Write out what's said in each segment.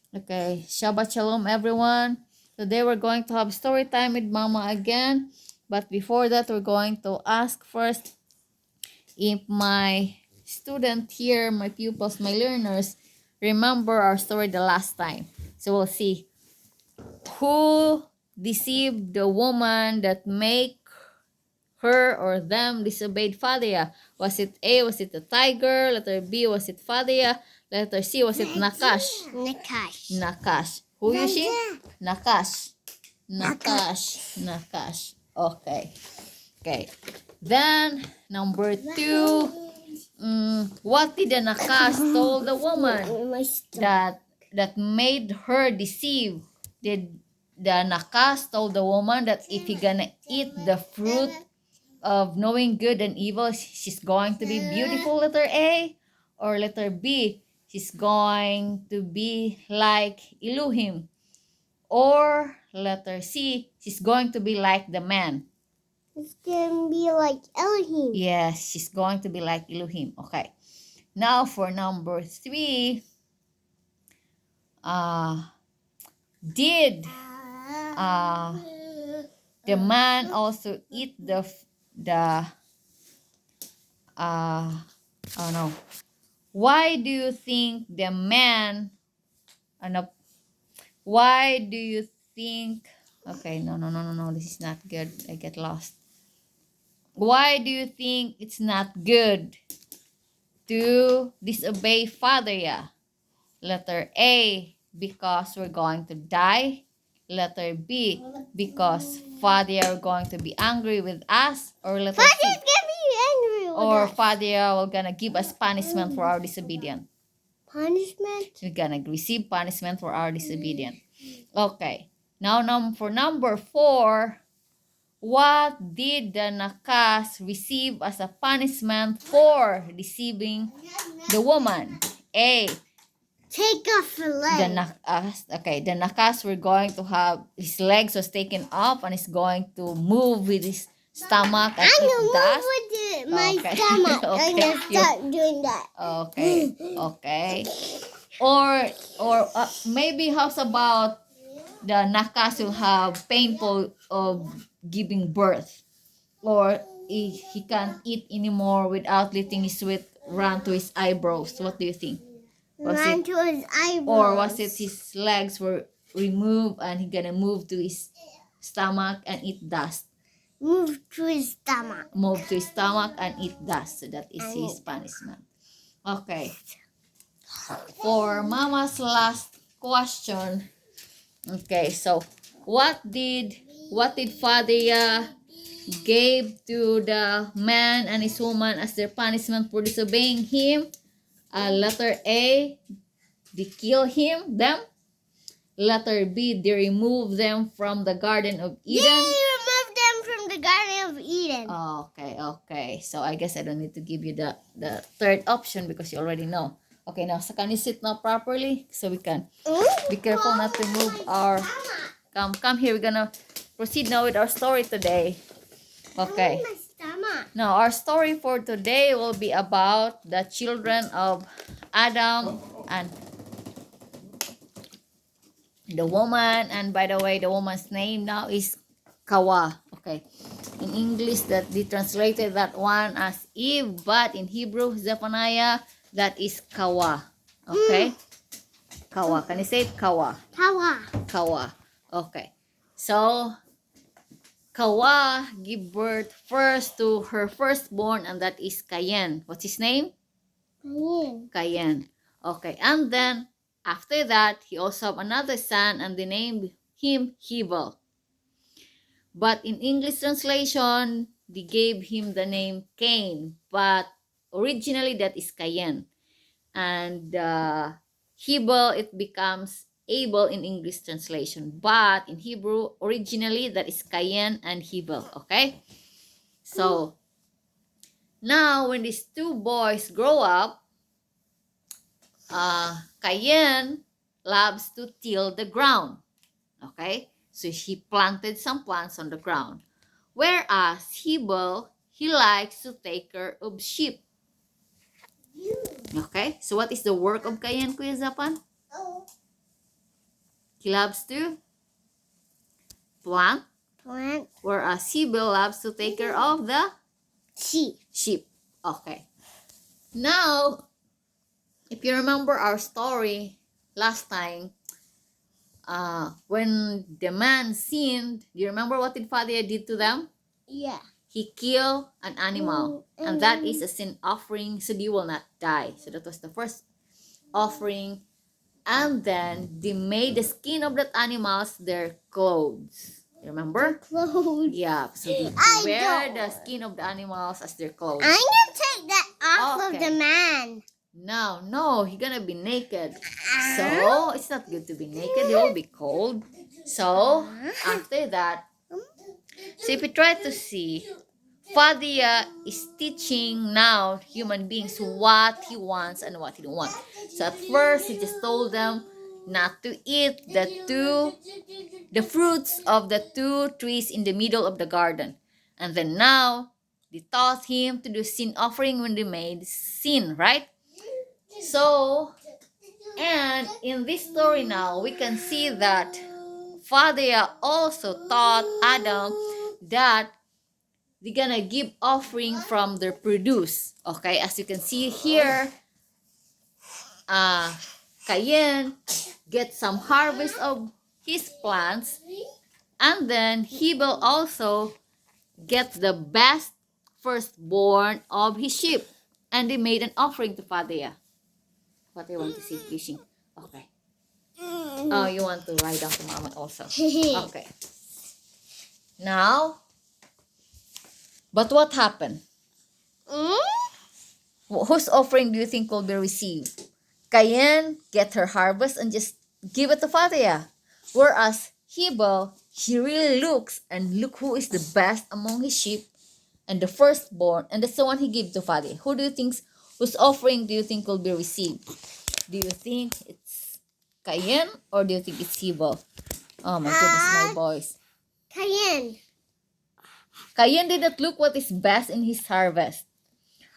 Okay, Shabbat Shalom, everyone. Today we're going to have story time with Mama again. But before that, we're going to ask first if my student here, my pupils, my learners, remember our story the last time. So we'll see who deceived the woman that make her or them disobeyed Fadia. Was it A, was it the tiger? Letter B, was it Fadia? Letter C, was it Nakash? Nakash. Who you see? Nakash. Nakash. Okay. Okay. Then, number 2. What did the Nakash told the woman that made her deceive? Did the Nakash told the woman that if he gonna eat the fruit of knowing good and evil, she's going to be beautiful, letter A? Or letter B, she's going to be like Elohim? Or letter C, she's going to be like the man? It's gonna be like Elohim. Yes, she's going to be like Elohim. Okay. Now for number 3, did the man also eat the oh no. Why do you think the man no, why do you think okay, no, this is not good. I get lost. Why do you think it's not good to disobey Father? Yeah. Letter A, because we're going to die. Letter B, because Father are going to be angry with us. Or letter C, Father's gonna be angry with or us. Father will gonna give us punishment for our disobedience. Punishment? We're gonna receive punishment for our disobedience. Okay. Now for number 4, what did the Nakas receive as a punishment for deceiving the woman? A, Take off the leg. the Nakas were going to have his legs was taken off and is going to move with his stomach and I'm eat gonna dust. move with my Okay. stomach. I'm Okay. gonna start doing that. Okay. Or maybe how's about the Nakas will have painful of giving birth, or he can't eat anymore without letting his sweat run to his eyebrows. What do you think? Run to his eyebrows. Or was it his legs were removed and he gonna move to his stomach and eat dust? Move to his stomach. Move to his stomach and eat dust. So that is his punishment. Okay. For Mama's last question. Okay, so what did Fadia gave to the man and his woman as their punishment for disobeying him? Letter A, they kill them. Letter B, they remove them from the Garden of Eden. Yay, remove them from the Garden of Eden. Okay. So I guess I don't need to give you the third option because you already know. Okay, now so can you sit now properly so we can be careful not to move our... Come here. We're gonna proceed now with our story today. Okay. My stomach. Now our story for today will be about the children of Adam and the woman. And by the way, the woman's name now is Kawa. Okay. In English, that they translated that one as Eve, but in Hebrew, Zephaniah, that is Kawa. Okay? Kawa. Can you say it? Kawa. Kawa. Okay. So, Kawa give birth first to her firstborn, and that is Qayin. What's his name? Qayin. Okay. And then, after that, he also have another son, and they named him Hevel. But in English translation, they gave him the name Cain. But originally, that is Qayin. And Hevel, it becomes Abel in English translation. But in Hebrew, originally, that is Qayin and Hevel. Okay? So, now when these two boys grow up, Qayin loves to till the ground. Okay? So he planted some plants on the ground. Whereas Hevel, he likes to take care of sheep. Okay? So what is the work of Qayin, Kuya Zapan? He loves to plant, Plant. whereas Hevel loves to take care of the Sheep. sheep. Okay. Now, if you remember our story last time, when the man sinned, do you remember what did Father did to them? Yeah. He killed an animal, and that is a sin offering, so they will not die. So that was the first offering. And then they made the skin of that animals their clothes. You remember? Clothes. Yeah, so they I wear don't. the skin of the animals as their clothes. I'm gonna take that off of Okay. the man. No, he's gonna be naked. So it's not good to be naked. It will be cold. So after that, so if you try to see, Fadia is teaching now human beings what he wants and what he don't want. So at first he just told them not to eat the fruits of the two trees in the middle of the garden. And then now they taught him to do sin offering when they made sin, right? So, and in this story now, we can see that Father also taught Adam that they're gonna give offering from their produce. Okay, as you can see here, Qayin gets some harvest of his plants, and then Hevel also gets the best firstborn of his sheep, and they made an offering to Father. What I want to see fishing. Okay. Oh, you want to write down to Mama also. Okay. Now, but what happened? Whose offering do you think will be received? Qayin get her harvest and just give it to Fatia. Whereas Hevel, he really looks and look who is the best among his sheep and the firstborn, and that's the one he gave to Fatia. Who do you think, whose offering do you think will be received? Do you think it's Qayin or do you think it's Hevel? Oh my goodness, my boys. Qayin. Qayin did not look what is best in his harvest.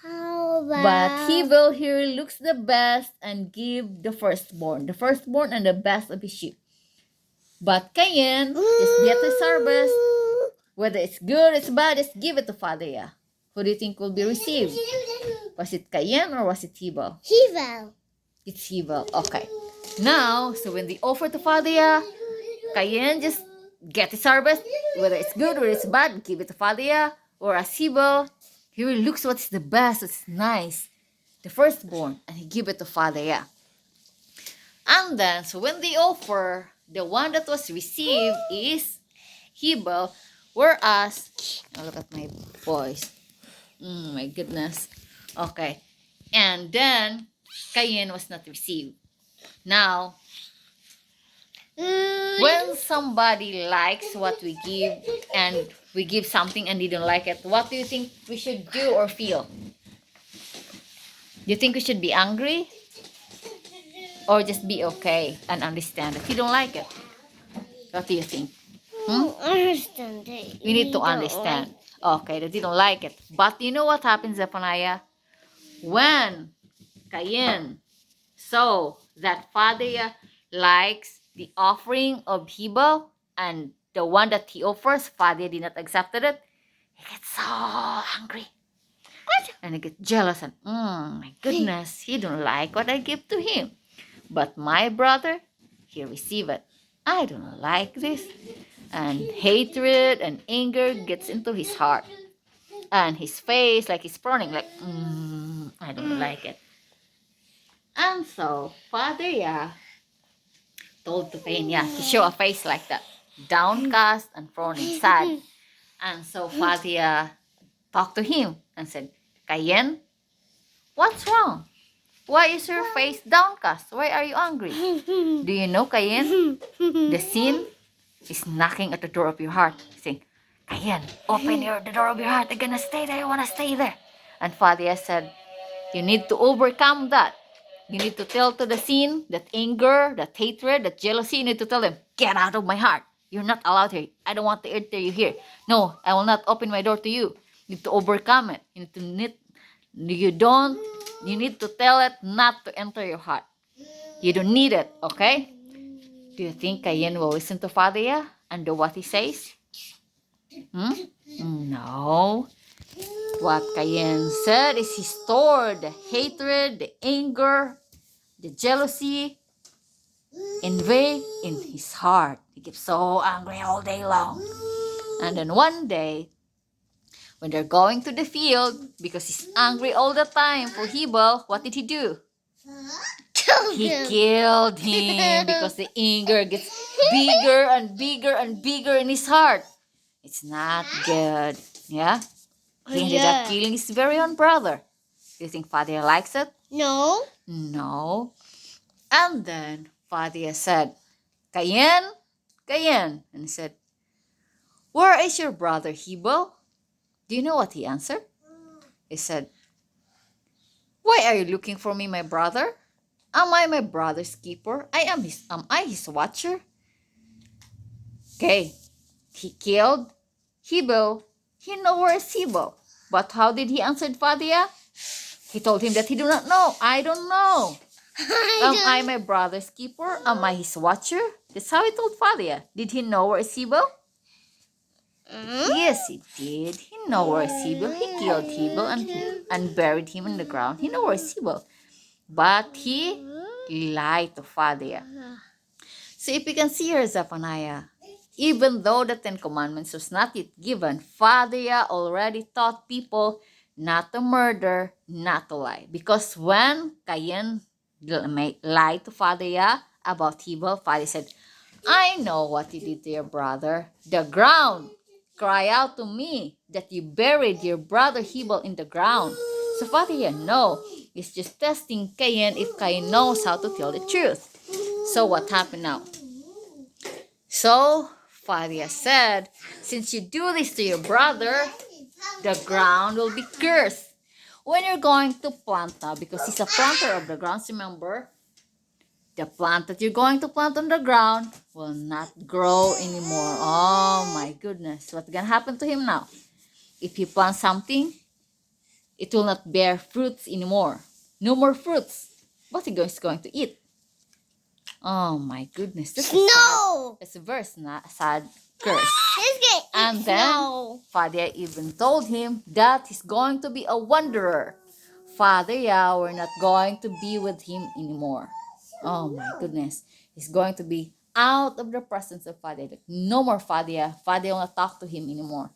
How about? But Hevel here looks the best and give the firstborn and the best of his sheep. But Qayin just get his harvest, whether it's good, it's bad, just give it to Father. Who do you think will be received? Was it Qayin or was it Hevel? Hevel. It's Hevel. Okay. Now, so when they offer to Father, Qayin just get his harvest, whether it's good or it's bad, give it to Father. Or as Hevel, he really looks what's the best, what's nice, the firstborn, and he give it to Father. And then, so when they offer, the one that was received is Hevel, whereas, oh, look at my boys. My goodness. Okay. And then, Qayin was not received. Now, when somebody likes what we give and we give something and they don't like it, what do you think we should do or feel? Do you think we should be angry? Or just be okay and understand if you don't like it? What do you think? Understand it. We need to understand. Okay, that you don't like it. But you know what happens, Zephaniah? When Qayin saw that Father likes the offering of Hevel and the one that he offers, Father did not accept it, he gets so angry. And he gets jealous and, my goodness, he don't like what I give to him. But my brother, he receive it. I don't like this. And hatred and anger gets into his heart. And his face, like he's frowning, like, I don't like it. And so, Father, told to Qayin, he show a face like that, downcast and frowning, sad. And so Father talked to him and said, Qayin, what's wrong? Why is your face downcast? Why are you angry? Do you know, Qayin? The sin is knocking at the door of your heart, saying, Qayin, open the door of your heart. I'm gonna stay there. I wanna stay there. And Father said, you need to overcome that. You need to tell to the sin, that anger, that hatred, that jealousy. You need to tell them, get out of my heart. You're not allowed here. I don't want to enter you here. No, I will not open my door to you. You need to overcome it. You need to tell it not to enter your heart. You don't need it, okay? Do you think Qayin will listen to Father and do what he says? No. What Qayin said is he stored the hatred, the anger, the jealousy, envy in his heart. He gets so angry all day long. And then one day, when they're going to the field, because he's angry all the time for Hevel, what did he do? He killed him because the anger gets bigger and bigger and bigger in his heart. It's not good. Yeah? He ended up killing his very own brother. Do you think Father likes it? No. No. And then Father said, Qayin, Qayin. And he said, where is your brother Hevel? Do you know what he answered? He said, why are you looking for me, my brother? Am I my brother's keeper? Am I his watcher? Okay, he killed Hevel. He knows where is Hevel. But how did he answer Fadia? He told him that he do not know. I don't know. Am I my brother's keeper? Am I his watcher? That's how he told Fadia. Did he know where is Hevel? Yes, he did. He know where is Hevel. He killed Hevel and buried him in the ground. He know where is Hevel. But he lied to Fadia. So if you can see here, Zephaniah, even though the Ten Commandments was not yet given, Fadia already taught people not to murder, not to lie. Because when Qayin lied to Fadia about Hevel, Fadia said, I know what you did to your brother. The ground cry out to me that you buried your brother Hevel in the ground. So Fadia, no, he's just testing Qayin if Qayin knows how to tell the truth. So what happened now? So Fadia said, since you do this to your brother, the ground will be cursed. When you're going to plant now, because he's a planter of the grounds, remember, the plant that you're going to plant on the ground will not grow anymore. Oh my goodness. What's going to happen to him now? If you plant something, it will not bear fruits anymore. No more fruits. What is he going to eat? Oh my goodness. That's a very sad curse. And then Father even told him that he's going to be a wanderer. Father, we're not going to be with him anymore. Oh my goodness. He's going to be out of the presence of Father. Like, no more Father. Father will not talk to him anymore.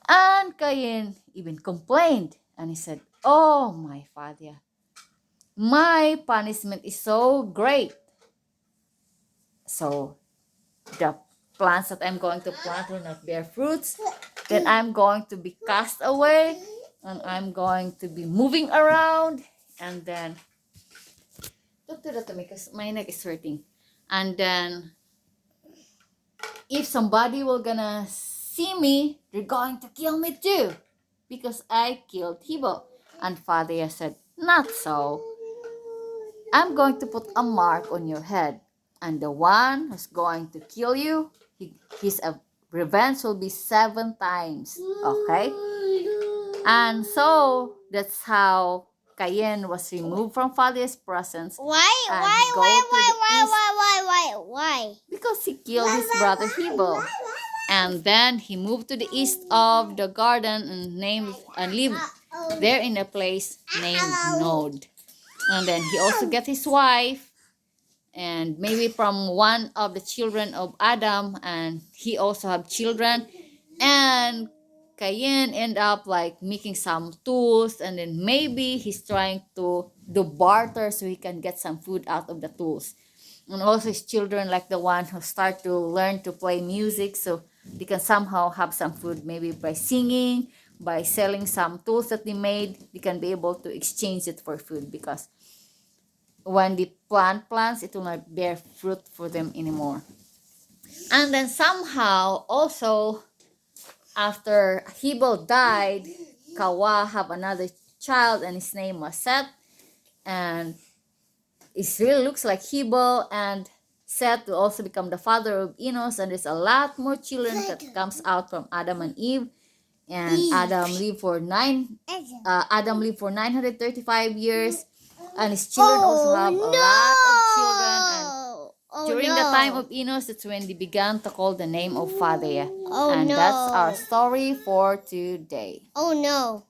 And Qayin even complained. And he said, oh my Father, my punishment is so great. So the plants that I'm going to plant will not bear fruits. Then I'm going to be cast away. And I'm going to be moving around. And then don't do that to me because my neck is hurting. And then if somebody will gonna see me, they're going to kill me too, because I killed Hevel. And Father said, not so. I'm going to put a mark on your head, and the one who's going to kill you, his revenge will be 7 times. Okay? And so that's how Qayin was removed from Father's presence. Why? Because he killed his brother Hevel. And then he moved to the east of the garden and lived there in a place named Nod. And then he also got his wife, and maybe from one of the children of Adam, and he also have children. And Qayin end up like making some tools, and then maybe he's trying to do barter so he can get some food out of the tools. And also his children, like the one who start to learn to play music, so they can somehow have some food, maybe by singing, by selling some tools that they made. They can be able to exchange it for food, because when they plant plants, it will not bear fruit for them anymore. And then somehow also, after Hevel died, Kawa have another child, and his name was Seth. And it really looks like Hevel and Seth will also become the father of Enos, and there's a lot more children that comes out from Adam and Eve. And Adam lived for 935 years, and his children also have a lot of children. And time of Enos, that's when they began to call the name of Father. Oh And no. that's our story for today. Oh no.